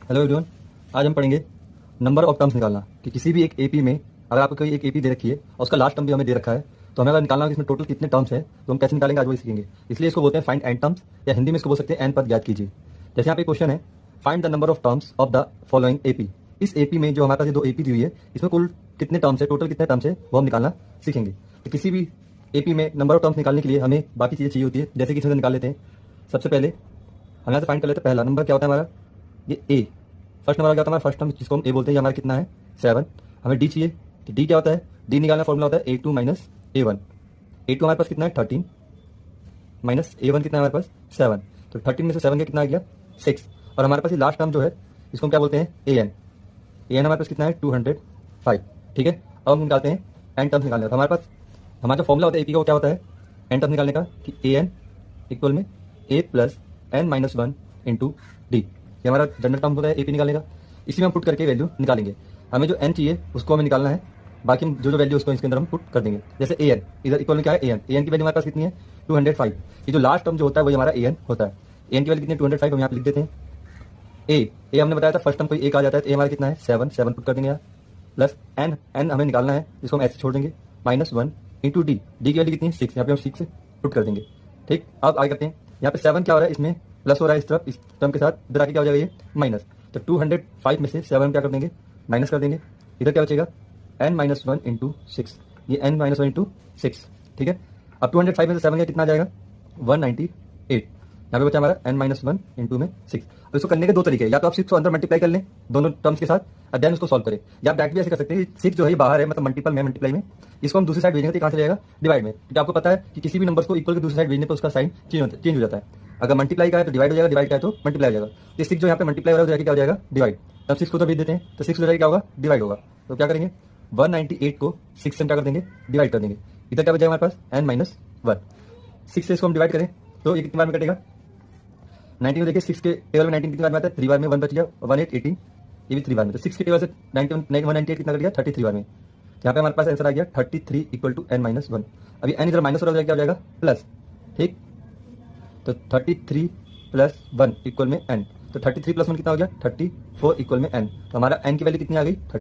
Hello everyone. आज हम पढ़ेंगे नंबर ऑफ टर्म्स निकालना कि किसी भी एक एपी में अगर आपको कोई एक एपी दे रखी है और उसका लास्ट टर्म भी हमें दे रखा है तो हमें अगर निकालना है कि इसमें टोटल कितने टर्म्स है तो हम कैसे निकालेंगे आज वही सीखेंगे। इसलिए इसको बोलते हैं फाइंड एन टर्म्स या हिंदी में इसको बोल सकते हैं एन पद ज्ञात कीजिए। जैसे यहाँ पे क्वेश्चन है find the number of terms of the following AP. इस एपी में जो हमारे पास ये दो एपी दी हुई है इसमें कुल कितने टर्म्स है, टोटल कितने टर्म्स है वो हम निकालना सीखेंगे। तो किसी भी एपी में नंबर ऑफ टर्म्स निकालने के लिए हमें बाकी चीज़ें चाहिए होती है, जैसे कि इसमें से निकाल लेते हैं। सबसे पहले हम यहाँ से फाइंड कर लेते हैं पहला नंबर क्या होता है हमारा, ये ए। फर्स्ट नंबर क्या होता है हमारा, फर्स्ट टर्म जिसको हम ए बोलते हैं, ये हमारा कितना है 7। हमें डी चाहिए तो डी क्या होता है, डी निकालना फॉर्मूला होता है A2 माइनस A1। A2 हमारे पास कितना है 13 माइनस A1 कितना है हमारे पास 7। तो 13 में से 7 का कितना आ गया 6। और हमारे पास ये लास्ट टर्म जो है इसको हम क्या बोलते हैं AN। AN हमारे पास कितना है 205। ठीक है, अब हम निकालते हैं एन टर्म्स निकालने का। तो हमारे पास हमारा जो फॉर्मूला होता है एपी का वो क्या होता है एन टर्म्स निकालने का कि AN इक्वल में A plus N minus 1 into D. ये हमारा जनरल टर्म होता है एपी निकालने का। इसी में हम पुट करके वैल्यू निकालेंगे। हमें जो एन चाहिए उसको हमें निकालना है, बाकी जो जो वैल्यू उसको इसके अंदर हम पुट कर देंगे। जैसे AN इधर इक्वल में क्या है AN की वैल्यू हमारे पास कितनी है 205। ये जो लास्ट टर्म जो होता है वही हमारा AN होता है। AN की वैल्यू कितनी है 205, हम यहाँ पे लिख देते हैं। ए हमने बताया था फर्स्ट टर्म कोई एक आ जाता है तो ए हमारा कितना है 7 पुट कर देंगे यहाँ। प्लस एन हमें निकालना है जिसको हम ऐसे छोड़ देंगे माइनस 1 इंटू डी की वैल्यू कितनी है 6, यहाँ पे हम 6 से पुट कर देंगे। ठीक, अब आगे करते हैं। यहाँ पे 7 क्या हो रहा है, इसमें प्लस हो रहा है इस तरफ, इस टर्म के साथ इधर आके क्या हो जाएगा ये माइनस। तो 205 में से 7 क्या कर देंगे माइनस कर देंगे। इधर क्या बचेगा n माइनस 1 इंटू 6, ये n माइनस 1 इंटू 6। ठीक है, अब 205 में से 7 का कितना आ जाएगा 198। यहाँ पे बचा हमारा n माइनस 1 इंटू में 6। अब इसको करने के दो तरीके हैं, या तो आप 6 को अंदर मल्टीप्लाई कर लें दोनों टर्म्स के साथ और देन उसको सॉल्व करें, या आप डायरेक्ट भी ऐसे कर सकते हैं। 6 जो है ये बाहर है, मतलब मल्टीपल में मल्टीप्लाई में, इसको हम दूसरी साइड भेजेंगे तो कहाँ से जाएगा डिवाइड में, क्योंकि आपको पता है कि किसी भी नंबर को इक्वल के दूसरी साइड भेजने पर उसका साइन चेंज हो जाता है। अगर मल्टीप्लाई का है तो डिवाइड हो जाएगा, डिवाइड का है तो मल्टीप्लाई हो जाएगा। तो 6 जो यहाँ पे मल्टीप्लाई हो रहा है जाके क्या हो जाएगा डिवाइड। तब 6 को तो भेज देते हैं तो 6 हो जाएगा क्या होगा डिवाइड होगा। तो क्या करेंगे 198 को 6 से क्या कर देंगे डिवाइड कर देंगे। इधर क्या बचेगा हमारे पास n माइनस 1। 6 से इसको हम डिवाइड करें तो ये कितनी बार में कटेगा 19 में। देखिए 6 के टेबल में 19 कितनी बार में आता है 3 बार में, 1 बच गया 18 ये भी 3 बार में। तो 6 के टेबल से 198 कितना कर गया 33 बार में। यहाँ पे हमारे पास आंसर आ गया 33 इक्वल टू n माइनस 1। अभी n इधर माइनस हो रहा है क्या हो जाएगा प्लस। ठीक, तो 33 प्लस 1 इक्वल में n। तो 33 प्लस 1 कितना हो गया 34 इक्वल में n। तो हमारा n की वैल्यू कितनी आ गई